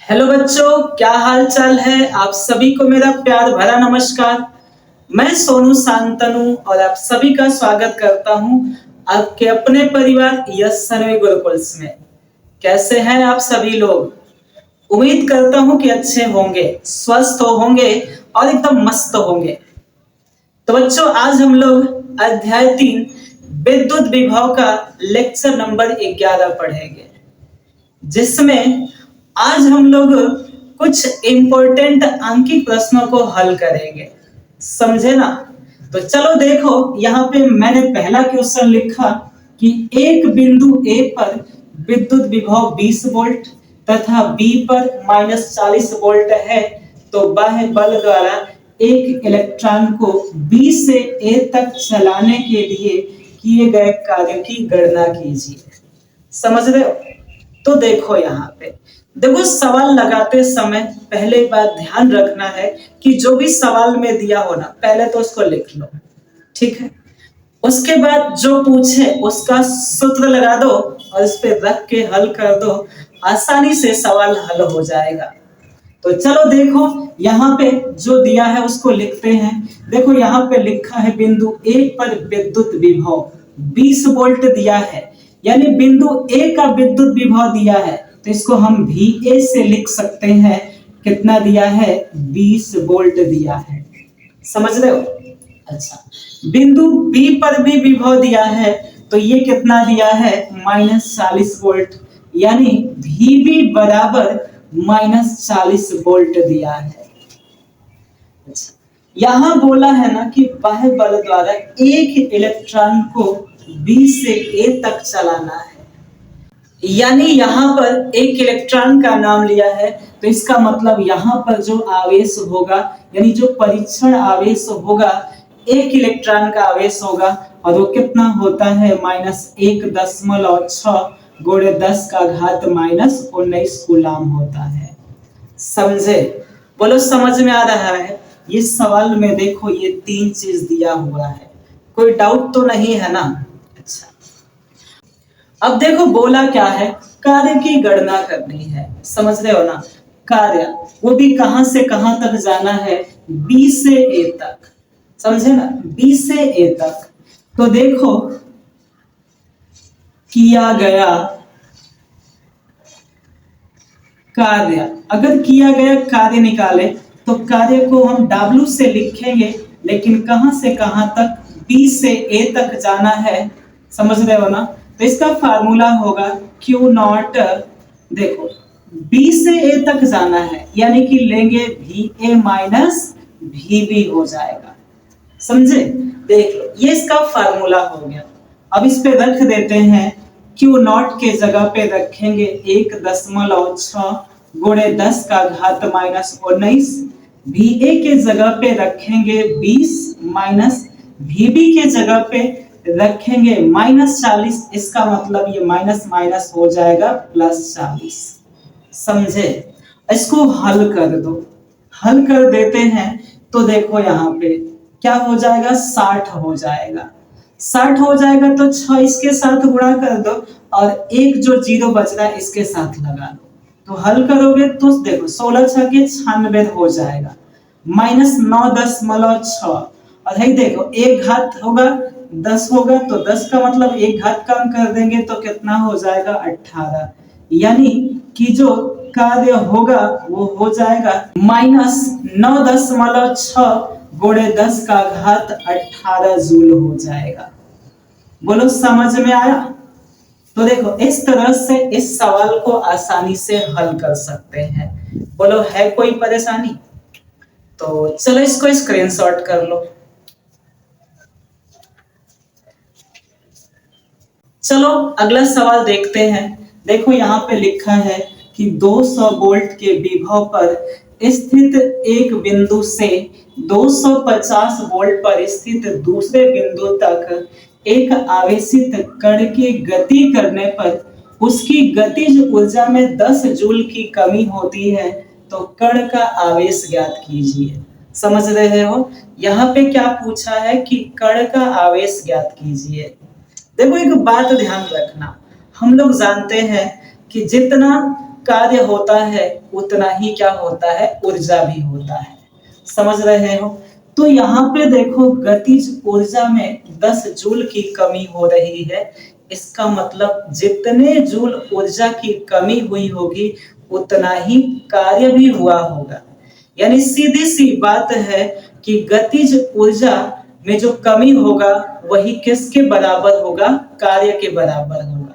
Hello बच्चों, क्या हाल चाल है। आप सभी को मेरा प्यार भरा नमस्कार। मैं सोनू शांतनु और आप सभी का स्वागत करता हूं आपके अपने परिवार यस सर्वे गुरुकुल्स में। कैसे हैं आप सभी लोग? उम्मीद करता हूं कि अच्छे होंगे, स्वस्थ होंगे और एकदम मस्त होंगे। तो बच्चों, आज हम लोग अध्याय 3 विद्युत विभव का लेक्चर नंबर 11 पढ़ेंगे, जिसमें आज हम लोग कुछ इंपॉर्टेंट अंकित प्रश्नों को हल करेंगे। समझे ना? तो चलो देखो, यहाँ पे मैंने पहला क्वेश्चन लिखा कि एक बिंदु ए पर विद्युत विभव 20 वोल्ट तथा बी पर -40 वोल्ट है, तो बाह्य बल द्वारा एक इलेक्ट्रॉन को बी से ए तक चलाने के लिए किए गए कार्य की गणना कीजिए। समझ रहे हो? तो देखो, यहाँ पे देखो, सवाल लगाते समय पहले बात ध्यान रखना है कि जो भी सवाल में दिया हो ना, पहले तो उसको लिख लो, ठीक है। उसके बाद जो पूछे उसका सूत्र लगा दो और इस पे रख के हल कर दो। आसानी से सवाल हल हो जाएगा। तो चलो देखो, यहाँ पे जो दिया है उसको लिखते हैं। देखो, यहाँ पे लिखा है बिंदु ए पर विद्युत विभव 20 वोल्ट दिया है, यानी बिंदु ए का विद्युत विभव दिया है, तो इसको हम VA से लिख सकते हैं। कितना दिया है? 20 वोल्ट दिया है। समझ रहे हो? अच्छा, बिंदु बी पर भी विभव दिया है, तो ये कितना दिया है? -40 वोल्ट, यानी VB बराबर -40 वोल्ट दिया है। अच्छा, यहां बोला है ना कि बाह्य बल द्वारा एक इलेक्ट्रॉन को बी से ए तक चलाना है, यानी यहाँ पर एक इलेक्ट्रॉन का नाम लिया है, तो इसका मतलब यहाँ पर जो आवेश होगा, यानी जो परीक्षण आवेश होगा, एक इलेक्ट्रॉन का आवेश होगा, और वो कितना होता है? -1.6 गुणे 10 का घात -19 कूलाम होता है। समझे? बोलो, समझ में आ रहा है? ये सवाल में देखो, ये 3 चीज दिया हुआ है। कोई डाउट तो नहीं है ना? अच्छा, अब देखो बोला क्या है, कार्य की गणना करनी है। समझ रहे हो ना? कार्य, वो भी कहां से कहां तक जाना है? बी से ए तक। समझे ना? बी से ए तक। तो देखो, किया गया कार्य, अगर किया गया कार्य निकाले तो कार्य को हम W से लिखेंगे, लेकिन कहां से कहां तक? बी से ए तक जाना है। समझ रहे हो ना? तो इसका फार्मूला होगा Q0। देखो, बी से ए तक जाना है, यानी कि लेंगे VA माइनस VB हो जाएगा। समझे? देख लो, ये इसका फार्मूला हो गया। अब इस पे रख देते हैं, Q0 के जगह पे रखेंगे 1.6 गुणे 10 का घात -19। VA के जगह पे रखेंगे 20 माइनस VB के जगह पे रखेंगे -40। इसका मतलब ये माइनस माइनस हो जाएगा +40। समझे? इसको हल कर दो। हल कर देते हैं तो देखो, यहाँ पे क्या हो जाएगा? 60 हो जाएगा। 60 हो जाएगा तो 6 इसके साथ गुणा कर दो, और एक जो 0 बच रहा है इसके साथ लगा दो। तो हल करोगे तो देखो, 16 6 के 96 हो जाएगा, -9.6। और है देखो, एक घात होगा 10 होगा, तो 10 का मतलब एक घात कम कर देंगे तो कितना हो जाएगा? 18। यानी कि जो कार्य होगा वो हो जाएगा -9.6 गुणे 10 का घात 18 जूल हो जाएगा। बोलो, समझ में आया? तो देखो, इस तरह से इस सवाल को आसानी से हल कर सकते हैं। बोलो, है कोई परेशानी? तो चलो इसको स्क्रीनशॉट कर लो। चलो अगला सवाल देखते हैं। देखो, यहाँ पे लिखा है कि 200 वोल्ट के विभव पर स्थित एक बिंदु से 250 वोल्ट पर स्थित दूसरे बिंदु तक एक आवेशित कण की गति करने पर उसकी गतिज ऊर्जा में 10 जूल की कमी होती है, तो कण का आवेश ज्ञात कीजिए। समझ रहे हो? यहाँ पे क्या पूछा है कि कण का आवेश ज्ञात कीजिए। देखो, एक बात ध्यान रखना, हम लोग जानते हैं कि जितना कार्य होता है उतना ही क्या होता है, ऊर्जा भी होता है। समझ रहे हो? तो यहाँ पे देखो गतिज ऊर्जा में 10 जूल की कमी हो रही है। इसका मतलब जितने जूल ऊर्जा की कमी हुई होगी उतना ही कार्य भी हुआ होगा। यानी सीधी सी बात है कि गतिज ऊर्जा में जो कमी होगा वही किसके बराबर होगा, कार्य के बराबर होगा।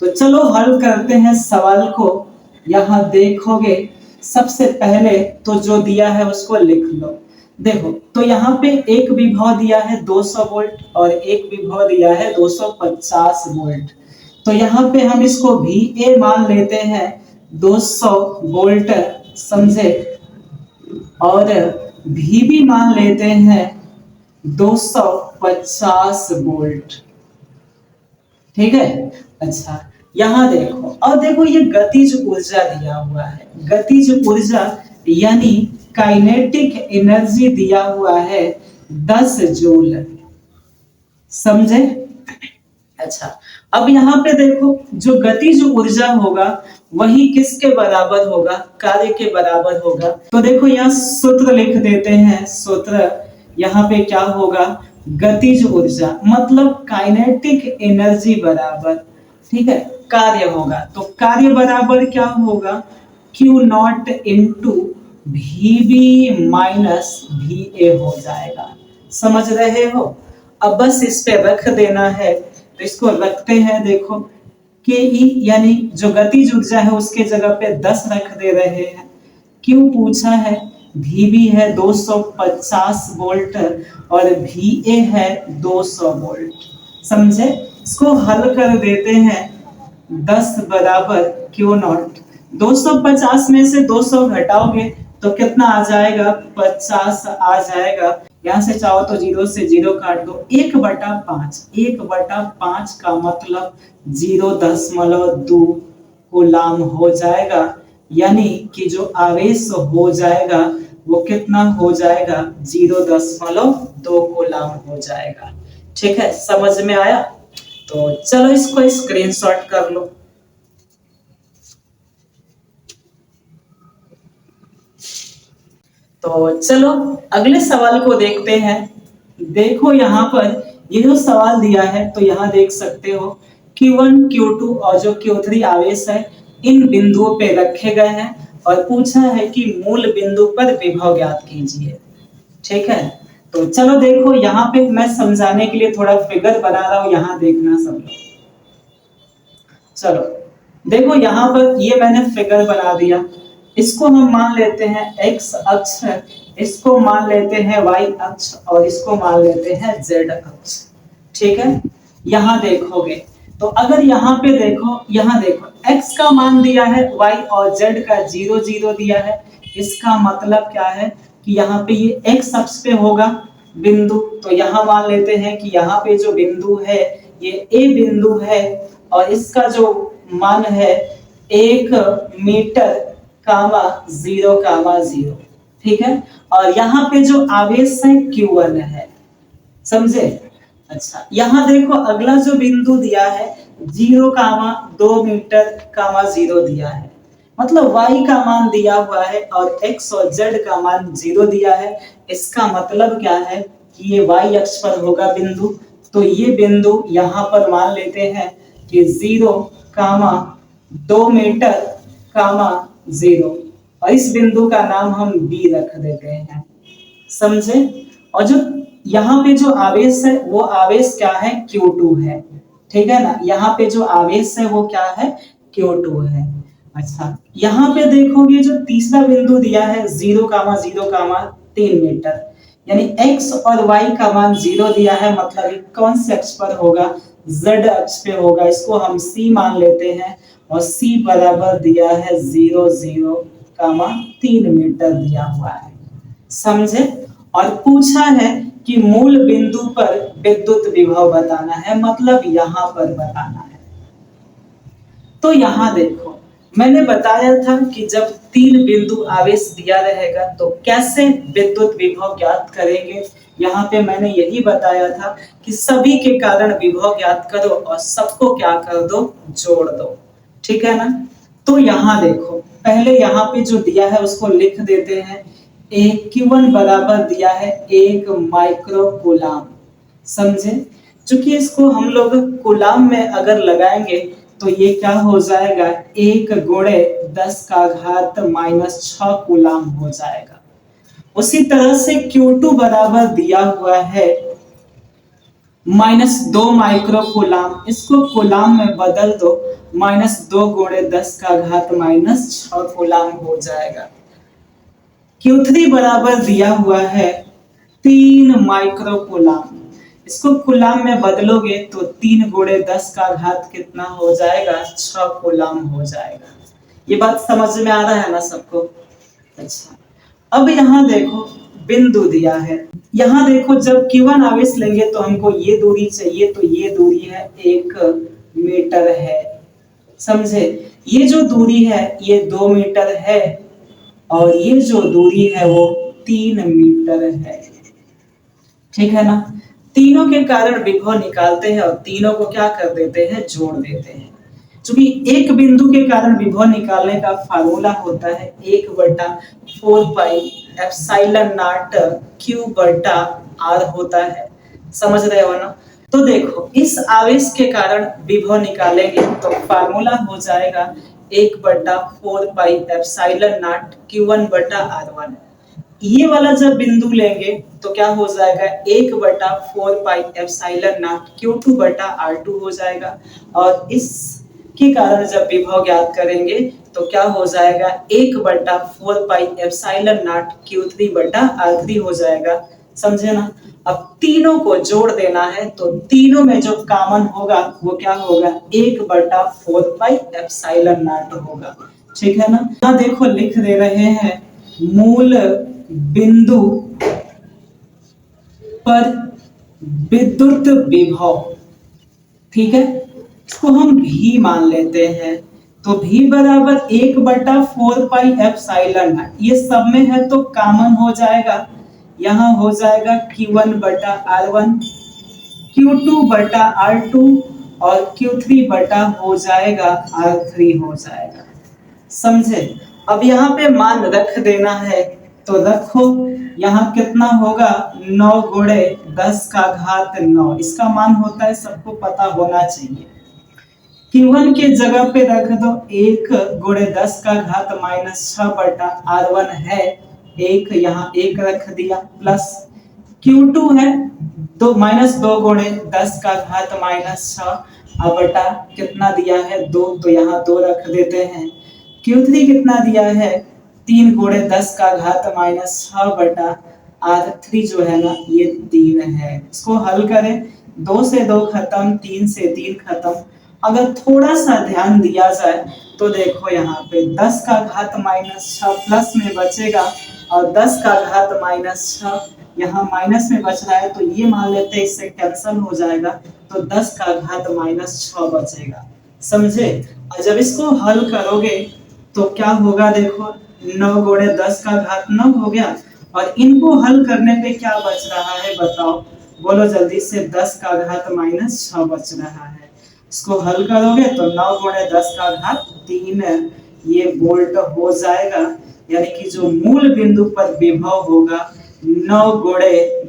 तो चलो हल करते हैं सवाल को। यहाँ देखोगे सबसे पहले तो जो दिया है उसको लिख लो। देखो तो यहाँ पे एक विभव दिया है 200 वोल्ट और एक विभव दिया है 250 वोल्ट। तो यहाँ पे हम इसको VA मान लेते हैं 200 वोल्ट, समझे, और VB मान लेते हैं 250 वोल्ट। ठीक है। अच्छा यहाँ देखो, और देखो ये गतिज ऊर्जा दिया हुआ है। गतिज ऊर्जा यानी काइनेटिक एनर्जी दिया हुआ है 10 जूल, समझे। अच्छा अब यहाँ पे देखो जो गतिज ऊर्जा होगा वही किसके बराबर होगा, कार्य के बराबर होगा। तो देखो यहाँ सूत्र लिख देते हैं। सूत्र यहाँ पे क्या होगा, गतिज ऊर्जा मतलब काइनेटिक एनर्जी बराबर, ठीक है, कार्य होगा। तो कार्य बराबर क्या होगा, Q0 into VB minus VA हो जाएगा। समझ रहे हो? अब बस इस पे रख देना है। तो इसको रखते हैं, देखो KE यानी जो गतिज ऊर्जा है उसके जगह पे 10 रख दे रहे हैं। क्यों पूछा है, VB है 250 वोल्ट और VA है 200 वोल्ट, समझे। इसको हल कर देते हैं। 10 बराबर Q0, 250 में से 200 घटाओगे तो कितना आ जाएगा, 50 आ जाएगा। यहाँ से चाहो तो 0 से 0 काट दो, 1/5। 1/5 का मतलब 0.2 कूलाम हो जाएगा। यानी कि जो आवेश हो जाएगा वो कितना हो जाएगा, 0.2 कूलाम हो जाएगा। ठीक है, समझ में आया? तो चलो इसको स्क्रीनशॉट कर लो। तो चलो अगले सवाल को देखते हैं। देखो यहाँ पर ये जो सवाल दिया है तो यहाँ देख सकते हो Q1 Q2 और जो Q3 आवेश है इन बिंदुओं पे रखे गए हैं और पूछा है कि मूल बिंदु पर विभव ज्ञात कीजिए। ठीक है, तो चलो देखो यहाँ पे मैं समझाने के लिए थोड़ा फिगर बना रहा हूँ, यहाँ देखना सब लोग। चलो देखो यहाँ पर ये मैंने फिगर बना दिया। इसको हम मान लेते हैं x अक्ष, इसको मान लेते हैं y अक्ष और इसको मान लेते हैं z अक्ष। ठीक है, यहाँ देखोगे तो अगर यहाँ पे देखो, यहाँ देखो x का मान दिया है y और z का 0 0 दिया है। इसका मतलब क्या है कि यहाँ पे ये x अक्ष पे होगा बिंदु, तो यहाँ मान लेते हैं कि यहाँ पे जो बिंदु है ये A बिंदु है और इसका जो मान है 1 मीटर कामा 0,0। ठीक है, और यहाँ पे जो आवेश है Q1 है, समझे। अच्छा यहाँ देखो अगला जो बिंदु दिया है 0,2 मीटर कामा 0 दिया है, मतलब y का मान दिया हुआ है और x और z का मान 0 दिया है। इसका मतलब क्या है कि ये y अक्ष पर होगा बिंदु, तो ये बिंदु यहाँ पर मान लेते हैं कि 0,2 मीटर कामा 0 और इस बिंदु का नाम हम B रख देते हैं, समझे। और जो यहाँ पे जो आवेश है वो आवेश क्या है, Q2 है। ठीक है ना, यहाँ पे जो आवेश है वो क्या है, Q2 है। अच्छा यहाँ पे देखोगे जो तीसरा बिंदु दिया है 0,0,3 मीटर, यानी x और y का मान 0 दिया है, मतलब कौन से अक्ष पर होगा, z अक्ष पे होगा। इसको हम c मान लेते हैं और c बराबर दिया है 0,0,3 मीटर दिया हुआ है, समझे। और पूछा है कि मूल बिंदु पर विद्युत विभव बताना है, मतलब यहाँ पर बताना है। तो यहाँ देखो मैंने बताया था कि जब 3 बिंदु आवेश दिया रहेगा तो कैसे विद्युत विभव ज्ञात करेंगे। यहाँ पे मैंने यही बताया था कि सभी के कारण विभव ज्ञात करो और सबको क्या कर दो, जोड़ दो। ठीक है ना। तो यहाँ देखो, पहले यहाँ पे जो दिया है उसको लिख देते हैं। एक Q1 बराबर दिया है 1 माइक्रो कूलाम, समझे। चूंकि इसको हम लोग कूलाम में अगर लगाएंगे तो ये क्या हो जाएगा, 1 × 10⁻⁻6 कूलाम हो जाएगा। उसी तरह से Q2 बराबर दिया हुआ है -2 माइक्रो कूलाम, इसको कूलाम में बदल दो, -2 × 10⁻⁻6 कूलाम हो जाएगा। Q3 बराबर दिया हुआ है 3 माइक्रो कूलाम, इसको कूलाम में बदलोगे तो 3 × 10 का घात कितना हो जाएगा, 6 कूलाम हो जाएगा। ये बात समझ में आ रहा है ना सबको। अच्छा, अब यहाँ देखो बिंदु दिया है, यहाँ देखो जब Q1 आवेश लेंगे तो हमको ये दूरी चाहिए, तो ये दूरी है 1 मीटर है, समझे। ये जो दूरी है ये 2 मीटर है और ये जो दूरी है वो 3 मीटर है, ठीक है ना। तीनों के कारण विभव निकालते हैं और तीनों को क्या कर देते हैं, जोड़ देते हैं। क्योंकि एक बिंदु के कारण विभव निकालने का फार्मूला होता है 1/4πε0 Q/r होता है, समझ रहे हो ना। तो देखो इस आवेश के कारण विभव निकालेंगे तो फार्मूला हो जाएगा 1/4πε0 Q1/r1। ये वाला जब बिंदु लेंगे तो क्या हो जाएगा, 1/4πε0 Q2/r2 हो जाएगा। और इस के कारण जब विभव ज्ञात करेंगे तो क्या हो जाएगा, 1/4πε0 Q3/r3 हो जाएगा, समझे ना। अब तीनों को जोड़ देना है तो तीनों में जो कॉमन होगा वो क्या होगा, 1/4πε0 होगा, ठीक है ना। यहाँ देखो लिख दे रहे हैं मूल बिंदु पर विद्युत विभव, ठीक है, इसको हम भी मान लेते हैं। तो भी बराबर 1/4πε0, ये सब में है तो कॉमन हो जाएगा, यहाँ हो जाएगा Q1/r1, Q2/r2 और Q3 हो जाएगा r3 हो जाएगा, समझे। अब यहाँ पे मान रख देना है तो रखो, यहाँ कितना होगा, 9 × 10⁻⁹, इसका मान होता है, सबको पता होना चाहिए। Q1 के जगह पे रख दो 1 × 10⁻⁻6 है, एक यहाँ एक रख दिया, प्लस Q2 है तो -2 × 10⁻⁻6 बटा कितना दिया है 2, तो यहाँ 2 रख देते हैं। Q3 कितना दिया है 3 × 10⁻⁻6 बटा r3 जो है ना ये 3 है। इसको हल करें, 2 से 2 खत्म, 3 से 3 खत्म। अगर थोड़ा सा ध्यान दिया जाए तो देखो यहाँ पे 10⁻⁻6 प्लस में बचेगा और 10⁻⁻6 यहाँ माइनस में बच रहा है, तो ये मान लेते हैं इससे कैंसिल हो जाएगा, तो 10⁻⁻6 बचेगा, समझे। और जब इसको हल करोगे तो क्या होगा, देखो 9 × 10⁻9 हो गया और इनको हल करने पे क्या बच रहा है बताओ, बोलो जल्दी से, 10⁻⁻6 बच रहा है। इसको हल करोगे तो 9 × 10⁻3 ये वोल्ट हो जाएगा, यानी कि जो मूल बिंदु पर विभव होगा 9 ×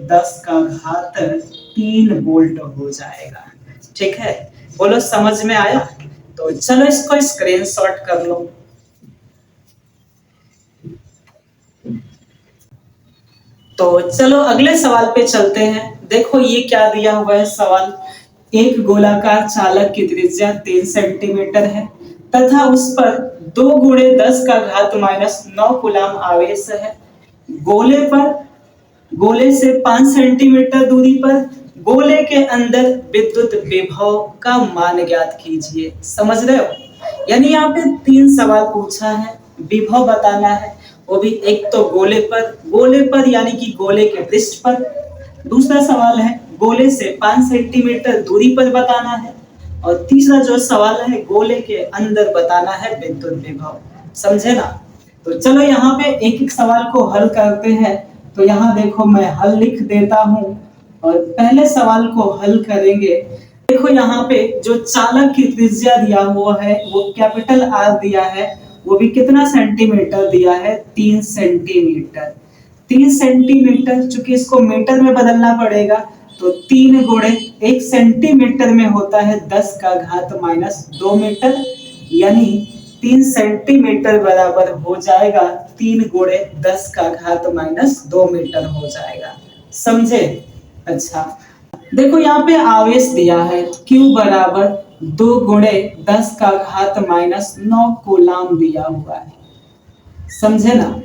10⁻3 वोल्ट हो जाएगा, ठीक है। बोलो समझ में आया। तो चलो इसको स्क्रीनशॉट कर लो। तो चलो अगले सवाल पे चलते हैं। देखो ये क्या दिया हुआ है सवाल, एक गोलाकार चालक की त्रिज्या 3 सेंटीमीटर है तथा उस पर 2 × 10⁻⁻9 कूलाम आवेश है। गोले से 5 सेंटीमीटर दूरी पर गोले के अंदर विद्युत विभव का मान ज्ञात कीजिए। समझ रहे हो, यानी यहाँ पे 3 सवाल पूछा है, विभव बताना है, वो भी एक तो गोले पर यानी कि गोले के पृष्ठ पर। दूसरा सवाल है गोले से 5 सेंटीमीटर दूरी पर बताना है और तीसरा जो सवाल है गोले के अंदर बताना है विद्युत विभव, समझे ना। तो चलो यहाँ पे एक एक सवाल को हल करते हैं। तो यहाँ देखो मैं हल लिख देता हूँ और पहले सवाल को हल करेंगे देखो यहाँ पे जो चालक की त्रिज्या दिया हुआ है वो कैपिटल आर दिया है, वो भी कितना सेंटीमीटर दिया है, 3 सेंटीमीटर। 3 सेंटीमीटर, चूंकि इसको मीटर में बदलना पड़ेगा, तो 3 × 1 सेंटीमीटर में होता है 10⁻⁻2 मीटर, यानी 3 सेंटीमीटर बराबर हो जाएगा 3 × 10⁻⁻2 मीटर हो जाएगा। समझे? अच्छा, देखो यहाँ पे आवेश दिया है Q बराबर 2 × 10⁻⁻9 कूलाम दिया हुआ है। समझे ना?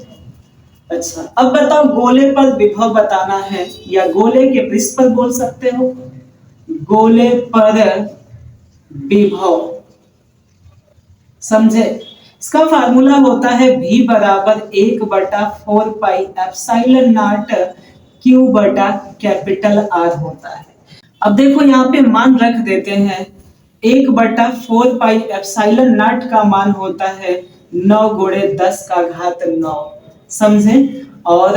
अच्छा, अब बताओ गोले पर विभव बताना है, या गोले के पृष्ठ पर बोल सकते हो। गोले पर विभव, समझे? इसका फार्मूला होता है V बराबर 1/4πε0 Q बटा कैपिटल R होता है। अब देखो यहाँ पे मान रख देते हैं, 1/4πε0 का मान होता है 9 × 10⁻9, समझे? और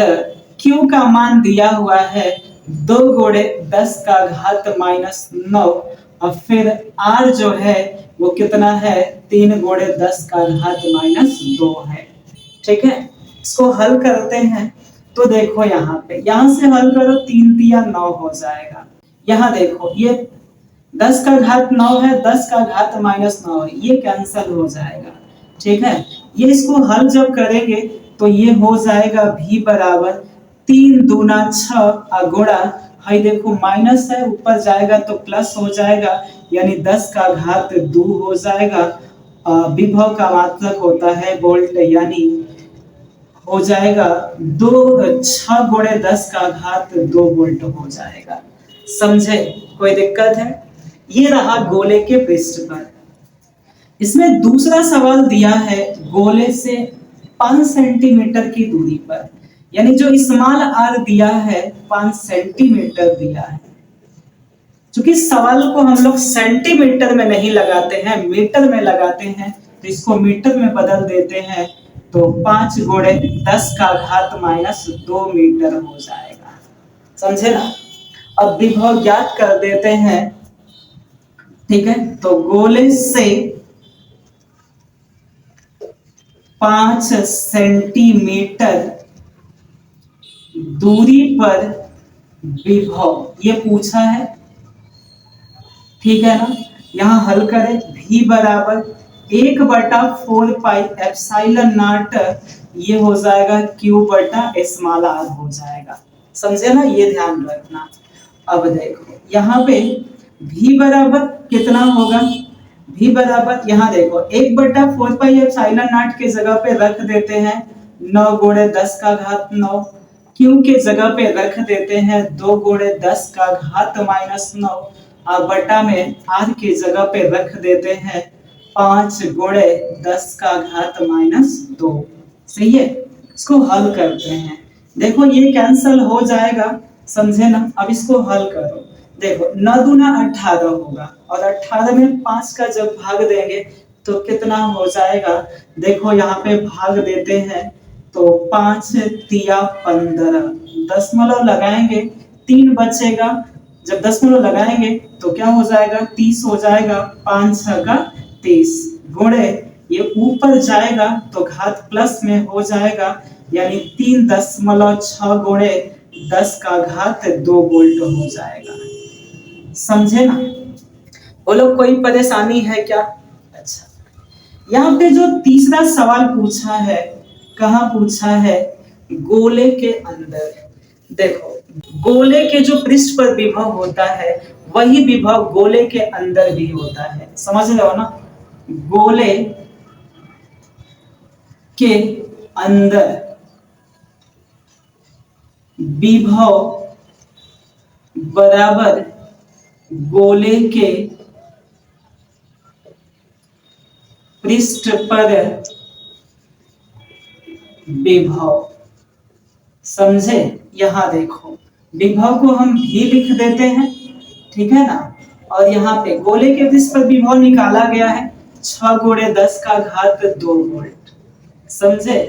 Q का मान दिया हुआ है 2 × 10⁻⁻9, और फिर R जो है वो कितना है, 3 × 10⁻⁻2 है। ठीक है, इसको हल करते हैं तो देखो यहाँ पे, यहाँ से हल करो, 3×3 = 9 हो जाएगा। यहाँ देखो ये 10⁻9 है, 10⁻⁻9 है, ये कैंसल हो जाएगा। ठीक है, ये इसको हल जब करेंगे तो ये हो जाएगा V बराबर 3 दूना 6 गुणा, हाई देखो माइनस है, ऊपर जाएगा तो प्लस हो जाएगा, यानी 10⁻2 हो जाएगा। विभव का मात्रक होता है वोल्ट, यानी हो जाएगा 6 × 10⁻2 वोल्ट हो जाएगा। समझे? कोई दिक्कत है? ये रहा गोले के पृष्ठ पर। इसमें दूसरा सवाल दिया है गोले से 5 सेंटीमीटर की दूरी पर, यानी जो स्मॉल आर दिया है 5 सेंटीमीटर दिया है। क्योंकि सवाल को हम लोग सेंटीमीटर में नहीं लगाते हैं, मीटर में लगाते हैं, तो इसको मीटर में बदल देते हैं, तो 5 × 10⁻2 मीटर हो जाएगा। समझे ना? अब विभव ज्ञात कर देते हैं। ठीक है, तो गोले से 5 सेंटीमीटर दूरी पर विभव ये पूछा है। ठीक है ना? यहां हल करें, V बराबर 1/4πε0, ये हो जाएगा Q बटा स्मॉल r हो जाएगा। समझे ना? ये ध्यान रखना। अब देखो यहाँ पे V बराबर कितना होगा, V बराबर यहाँ देखो 1/4πε0 के जगह पे रख देते हैं 9 × 10⁻9, Q के जगह पे रख देते हैं 2 × 10⁻⁻9, और बटा में R के जगह पे रख देते हैं 5 × 10⁻2। सही है? इसको हल करते हैं। देखो ये कैंसल हो जाएगा। समझे ना? अब इसको हल करो। देखो 9 दूना 18 होगा, और 18 में 5 का जब भाग देंगे तो कितना हो जाएगा। देखो यहाँ पे भाग देते हैं तो 5 × 15, दशमलव लगाएंगे 3 बचेगा, जब दशमलव लगाएंगे तो क्या हो जाएगा, 30 हो जाएगा। 5 × 30 गुणे ये ऊपर जाएगा तो घात प्लस में हो जाएगा, यानी 3.6 गुणे 10⁻2 वोल्ट हो जाएगा। समझे ना? बोलो कोई परेशानी है क्या? अच्छा, यहाँ पे जो तीसरा सवाल पूछा है, कहाँ पूछा है, गोले के अंदर। देखो गोले के जो पृष्ठ पर विभव होता है वही विभव गोले के अंदर भी होता है। समझ रहे हो ना? गोले के अंदर विभव बराबर गोले के पृष्ठ पर विभव। समझे? यहां देखो विभव को हम भी लिख देते हैं। ठीक है ना? और यहाँ पे गोले के पृष्ठ पर विभव निकाला गया है 6 × 10⁻2 वोल्ट। समझे?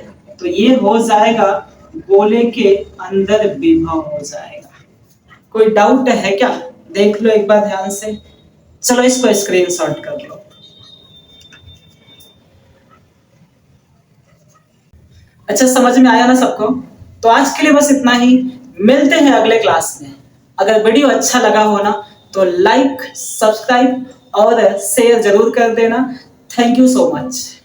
तो ये हो जाएगा गोले के अंदर विभव हो जाएगा। कोई डाउट है क्या? देख लो एक बार ध्यान से। चलो इसको स्क्रीनशॉट कर लो। अच्छा, समझ में आया ना सबको? तो आज के लिए बस इतना ही। मिलते हैं अगले क्लास में। अगर वीडियो अच्छा लगा हो ना तो लाइक, सब्सक्राइब और शेयर जरूर कर देना। Thank you so much.